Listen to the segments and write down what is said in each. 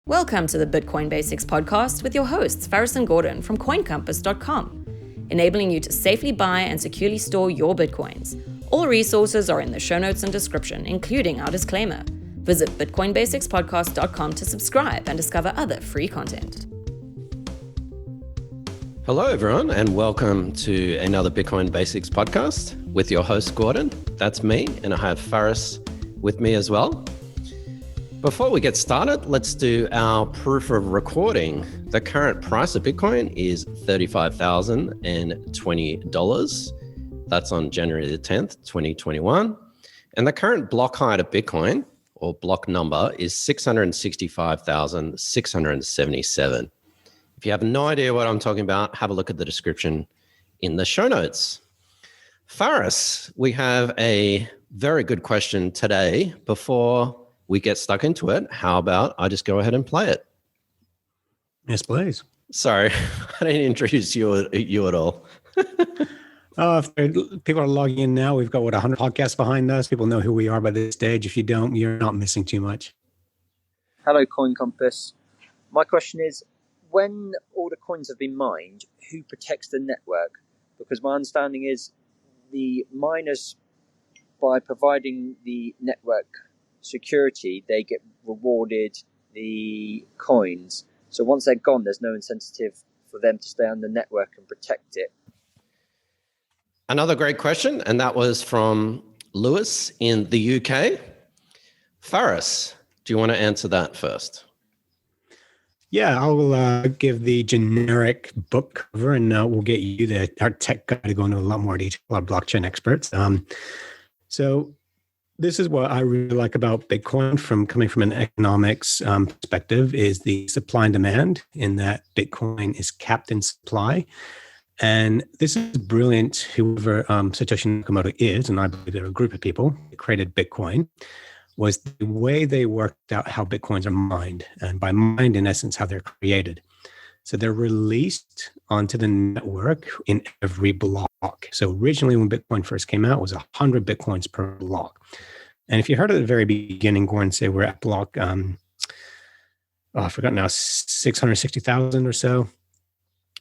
Welcome to the Bitcoin Basics podcast with your hosts, Faris and Gordon from CoinCompass.com, enabling you to safely buy and securely store your Bitcoins. All resources are in the show notes and description, including our disclaimer. Visit BitcoinBasicsPodcast.com to subscribe and discover other free content. Hello, everyone, and welcome to another Bitcoin Basics podcast with your host, Gordon. That's me, and I have Faris with me as well. Before we get started, let's do our proof of recording. The current price of Bitcoin is $35,020. That's on January the 10th, 2021. And the current block height of Bitcoin, or block number, is 665,677. If you have no idea what I'm talking about, have a look at the description in the show notes. Faris, we have a very good question today. Before we get stuck into it, how about I just go ahead and play it? Yes, please. Sorry, I didn't introduce you at all. If people are logging in now, we've got, 100 podcasts behind us. People know who we are by this stage. If you don't, you're not missing too much. Hello, Coin Compass. My question is, when all the coins have been mined, who protects the network? Because my understanding is the miners, by providing the network security, they get rewarded the coins. So once they're gone, there's no incentive for them to stay on the network and protect it. Another great question, and that was from Lewis in the UK. Faris, do you want to answer that first? Yeah, I'll give the generic book cover, and we'll get you, our tech guy, to go into a lot more detail, our blockchain experts. So this is what I really like about Bitcoin coming from an economics perspective, is the supply and demand, in that Bitcoin is capped in supply. And this is brilliant. Whoever Satoshi Nakamoto is, and I believe they're a group of people that created Bitcoin, was the way they worked out how Bitcoins are mined. And by mined, in essence, how they're created. So they're released onto the network in every block. So originally, when Bitcoin first came out, it was 100 Bitcoins per block. And if you heard at the very beginning, Gordon say we're at block, I forgot now, 660,000 or so.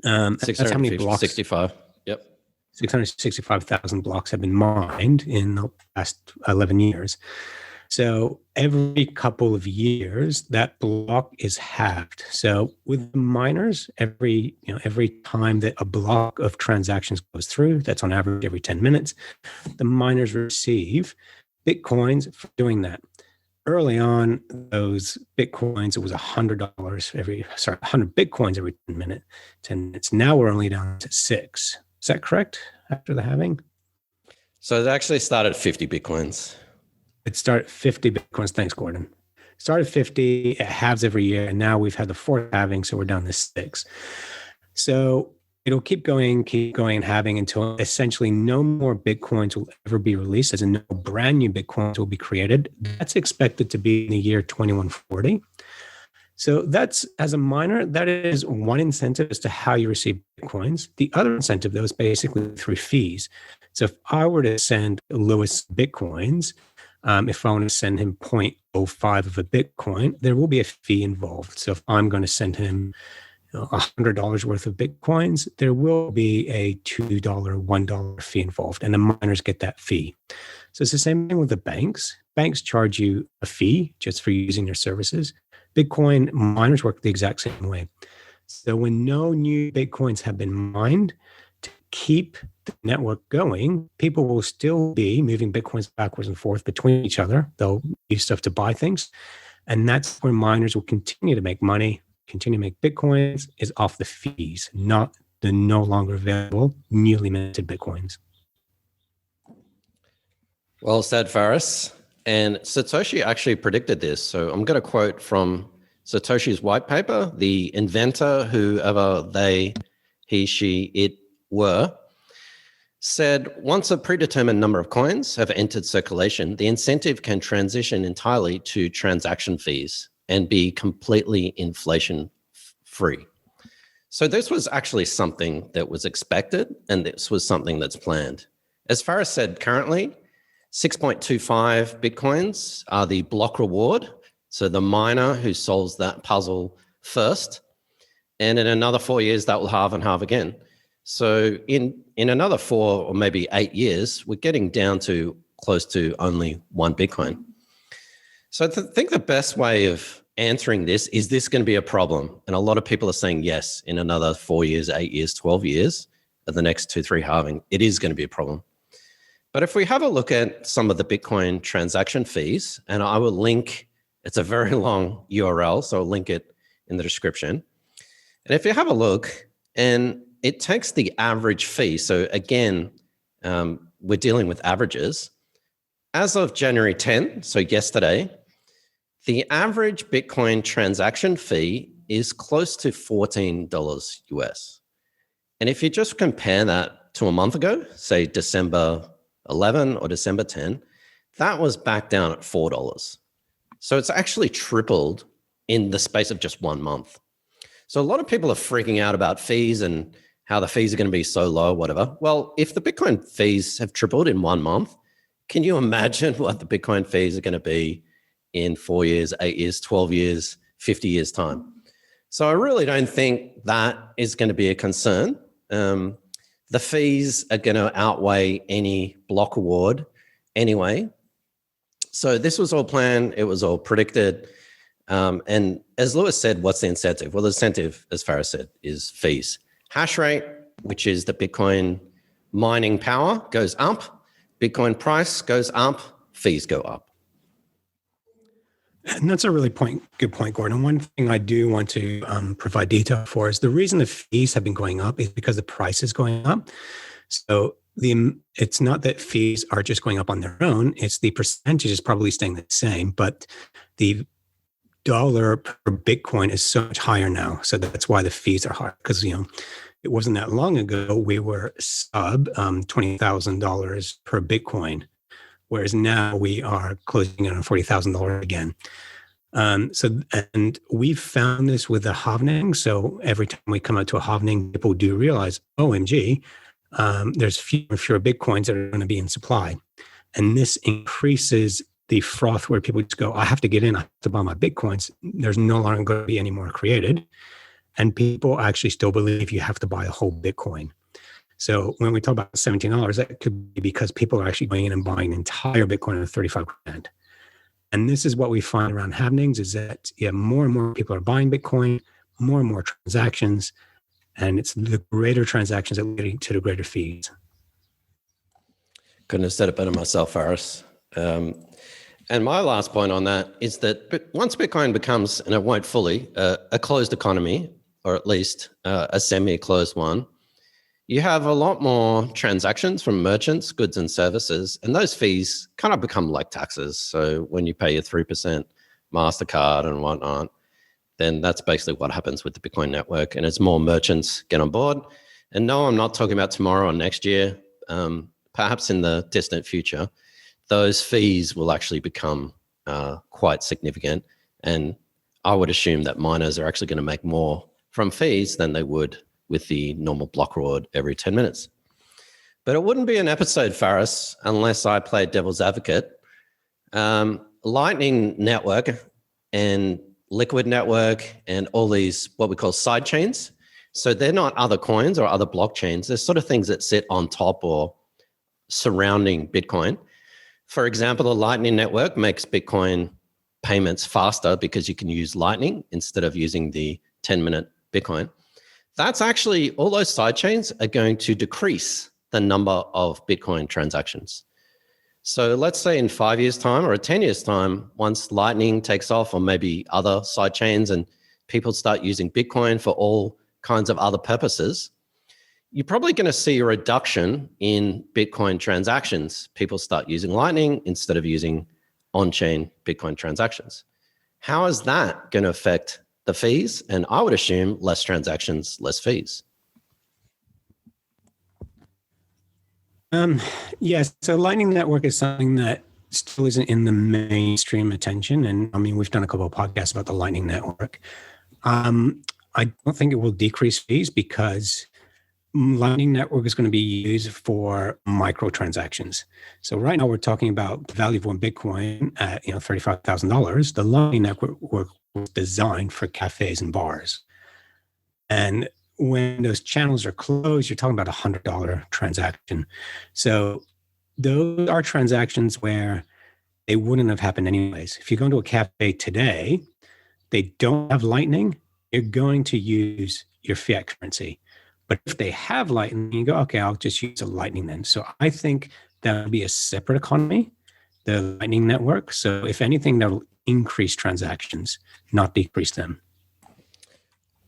That's how many blocks? 65. Yep. 665,000 blocks have been mined in the past 11 years. So every couple of years, that block is halved. So with miners, every time that a block of transactions goes through, that's on average every 10 minutes, the miners receive Bitcoins for doing that. Early on, those Bitcoins, it was $100 100 Bitcoins every 10 minutes. Now we're only down to 6. Is that correct after the halving? So it actually started at 50 Bitcoins. It started 50 Bitcoins. Thanks, Gordon. Started 50, it halves every year, and now we've had the fourth halving, so we're down to 6. So it'll keep going and halving until essentially no more Bitcoins will ever be released, as in no brand new Bitcoins will be created. That's expected to be in the year 2140. So that's, as a miner, that is one incentive as to how you receive Bitcoins. The other incentive, though, is basically through fees. So if I were to send Lewis Bitcoins, if I want to send him 0.05 of a Bitcoin, there will be a fee involved. So if I'm going to send him $100 worth of Bitcoins, there will be a $2, $1 fee involved, and the miners get that fee. So it's the same thing with the banks. Banks charge you a fee just for using their services. Bitcoin miners work the exact same way. So when no new Bitcoins have been mined, to keep the network going, people will still be moving Bitcoins backwards and forth between each other. They'll use stuff to buy things. And that's where miners will continue to make money, continue to make Bitcoins, is off the fees, not the no longer available, newly minted Bitcoins. Well said, Faris. And Satoshi actually predicted this. So I'm going to quote from Satoshi's white paper: the inventor, whoever they, he, she, it were, said, once a predetermined number of coins have entered circulation, the incentive can transition entirely to transaction fees and be completely inflation free. So this was actually something that was expected, and this was something that's planned. As Faris said, currently 6.25 Bitcoins are the block reward. So the miner who solves that puzzle first, and in another 4 years, that will halve and halve again. So in another 4 or maybe 8 years, we're getting down to close to only one Bitcoin. So I think the best way of answering this is this going to be a problem? And a lot of people are saying yes, in another 4 years, 8 years, 12 years, at the next 2-3 halving, it is going to be a problem. But if we have a look at some of the Bitcoin transaction fees, and I will link, it's a very long URL, so I'll link it in the description. And if you have a look, and it takes the average fee. So again, we're dealing with averages. As of January 10, so yesterday, the average Bitcoin transaction fee is close to $14 US. And if you just compare that to a month ago, say December 11 or December 10, that was back down at $4. So it's actually tripled in the space of just 1 month. So a lot of people are freaking out about fees and how the fees are going to be so low, whatever. Well, if the Bitcoin fees have tripled in 1 month, can you imagine what the Bitcoin fees are going to be in 4 years, 8 years, 12 years, 50 years time? So I really don't think that is going to be a concern. The fees are going to outweigh any block reward anyway. So this was all planned. It was all predicted. And as Lewis said, what's the incentive? Well, the incentive, as Faris said, is fees. Hash rate, which is the Bitcoin mining power, goes up. Bitcoin price goes up. Fees go up. And that's a really good point, Gordon. One thing I do want to provide detail for is the reason the fees have been going up is because the price is going up. So it's not that fees are just going up on their own. It's the percentage is probably staying the same, but the dollar per Bitcoin is so much higher now. So that's why the fees are higher, because, it wasn't that long ago we were sub $20,000 per Bitcoin, whereas now we are closing in on $40,000 again. And we've found this with the halvening. So every time we come out to a halvening, people do realize, OMG, there's fewer and fewer Bitcoins that are going to be in supply. And this increases the froth where people just go, I have to get in, I have to buy my Bitcoins. There's no longer going to be any more created. And people actually still believe you have to buy a whole Bitcoin. So when we talk about $17, that could be because people are actually going in and buying an entire Bitcoin at 35 grand. And this is what we find around halvenings is that more and more people are buying Bitcoin, more and more transactions, and it's the greater transactions that lead to the greater fees. Couldn't have said it better myself, Faris. And my last point on that is that once Bitcoin becomes, and it won't fully, a closed economy, or at least a semi-closed one, you have a lot more transactions from merchants, goods and services, and those fees kind of become like taxes. So when you pay your 3% MasterCard and whatnot, then that's basically what happens with the Bitcoin network. And as more merchants get on board, and no, I'm not talking about tomorrow or next year, perhaps in the distant future, those fees will actually become quite significant. And I would assume that miners are actually going to make more from fees than they would with the normal block reward every 10 minutes. But it wouldn't be an episode, Faris, unless I played devil's advocate. Lightning Network and Liquid Network and all these what we call side chains. So they're not other coins or other blockchains. They're sort of things that sit on top or surrounding Bitcoin. For example, the Lightning Network makes Bitcoin payments faster because you can use Lightning instead of using the 10-minute Bitcoin. That's actually, all those side chains are going to decrease the number of Bitcoin transactions. So let's say in 5 years' time or 10 years' time, once Lightning takes off or maybe other side chains and people start using Bitcoin for all kinds of other purposes, you're probably going to see a reduction in Bitcoin transactions. People start using Lightning instead of using on-chain Bitcoin transactions. How is that going to affect the fees? And I would assume less transactions, less fees. Yes. So Lightning Network is something that still isn't in the mainstream attention. And I mean, we've done a couple of podcasts about the Lightning Network. I don't think it will decrease fees because Lightning Network is going to be used for microtransactions. So right now we're talking about the value of one Bitcoin at $35,000. The Lightning Network was designed for cafes and bars. And when those channels are closed, you're talking about a $100 transaction. So those are transactions where they wouldn't have happened anyways. If you go into a cafe today, they don't have Lightning, you're going to use your fiat currency. But if they have Lightning, you go, okay, I'll just use a Lightning then. So I think that would be a separate economy, the Lightning Network. So if anything, that'll increase transactions, not decrease them.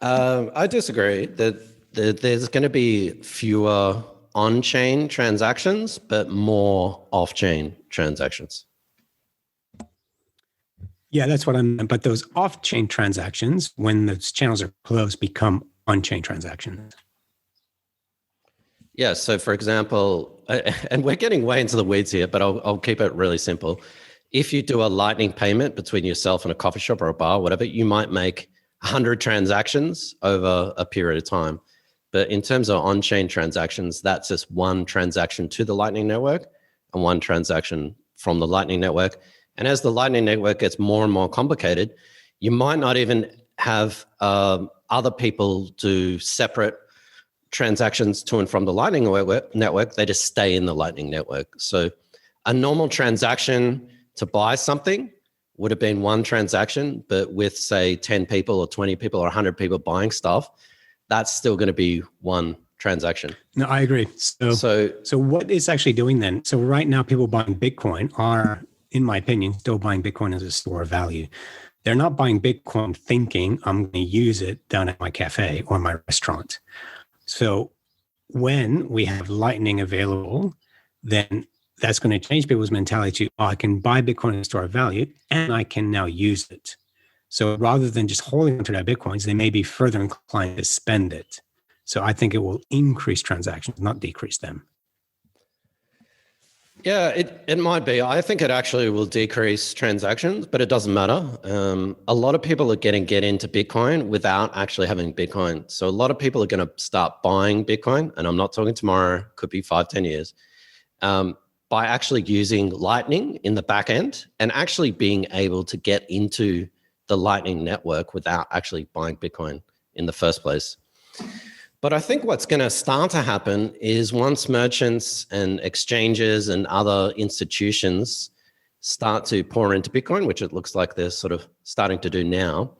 I disagree that there's going to be fewer on-chain transactions, but more off-chain transactions. Yeah, that's what I meant. But those off-chain transactions, when those channels are closed, become on-chain transactions. Yeah. So, for example, and we're getting way into the weeds here, but I'll keep it really simple. If you do a Lightning payment between yourself and a coffee shop or a bar, whatever, you might make 100 transactions over a period of time. But in terms of on-chain transactions, that's just one transaction to the Lightning Network and one transaction from the Lightning Network. And as the Lightning Network gets more and more complicated, you might not even have other people do separate transactions to and from the Lightning Network. They just stay in the Lightning Network. So a normal transaction to buy something would have been one transaction, but with, say, 10 people or 20 people or 100 people buying stuff, that's still going to be one transaction. No, I agree. So what it's actually doing then? So right now, people buying Bitcoin are, in my opinion, still buying Bitcoin as a store of value. They're not buying Bitcoin thinking I'm going to use it down at my cafe or my restaurant. So when we have Lightning available, then that's going to change people's mentality to, I can buy Bitcoin as a store of value and I can now use it. So rather than just holding onto their Bitcoins, they may be further inclined to spend it. So I think it will increase transactions, not decrease them. Yeah, it might be. I think it actually will decrease transactions, but it doesn't matter. A lot of people are going to get into Bitcoin without actually having Bitcoin. So a lot of people are going to start buying Bitcoin, and I'm not talking tomorrow, could be 5-10 years, by actually using Lightning in the back end and actually being able to get into the Lightning Network without actually buying Bitcoin in the first place. But I think what's going to start to happen is once merchants and exchanges and other institutions start to pour into Bitcoin, which it looks like they're sort of starting to do now,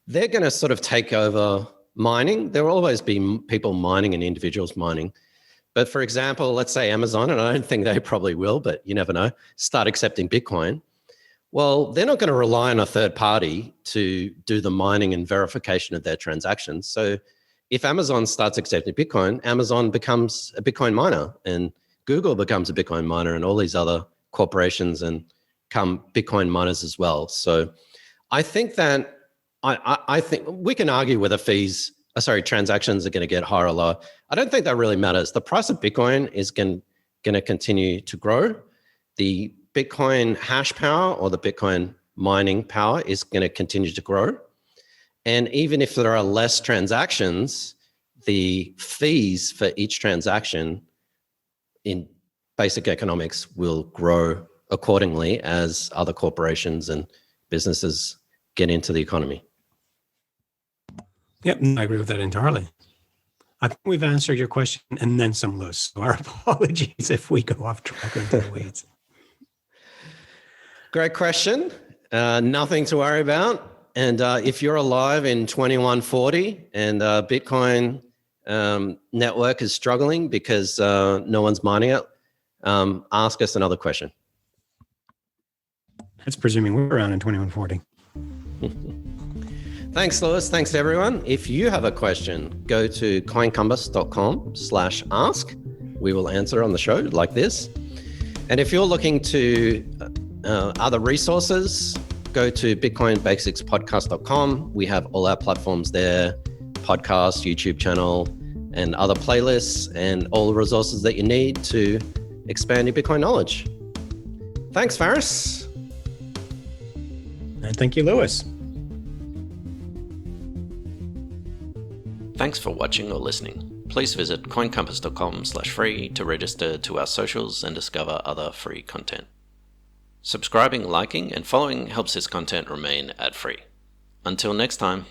they're going to sort of take over mining. There will always be people mining and individuals mining. But for example, let's say Amazon, and I don't think they probably will, but you never know, start accepting Bitcoin. Well, they're not going to rely on a third party to do the mining and verification of their transactions. So if Amazon starts accepting Bitcoin, Amazon becomes a Bitcoin miner and Google becomes a Bitcoin miner and all these other corporations and become Bitcoin miners as well. So I think that I think we can argue whether transactions are going to get higher or lower. I don't think that really matters. The price of Bitcoin is going to continue to grow. The Bitcoin hash power or the Bitcoin mining power is going to continue to grow. And even if there are less transactions, the fees for each transaction in basic economics will grow accordingly as other corporations and businesses get into the economy. Yep, I agree with that entirely. I think we've answered your question and then some, Lewis. So our apologies if we go off track into the weeds. Great question. Nothing to worry about. And if you're alive in 2140 and Bitcoin network is struggling because no one's mining it, ask us another question. That's presuming we're around in 2140. Thanks, Lewis. Thanks, everyone. If you have a question, go to coincompass.com/ask. We will answer on the show like this. And if you're looking to other resources, go to bitcoinbasicspodcast.com. We have all our platforms there, podcast, YouTube channel, and other playlists, and all the resources that you need to expand your Bitcoin knowledge. Thanks, Faris. And thank you, Lewis. Thanks for watching or listening. please visit coincompass.com/free to register to our socials and discover other free content. Subscribing, liking, and following helps this content remain ad-free. Until next time.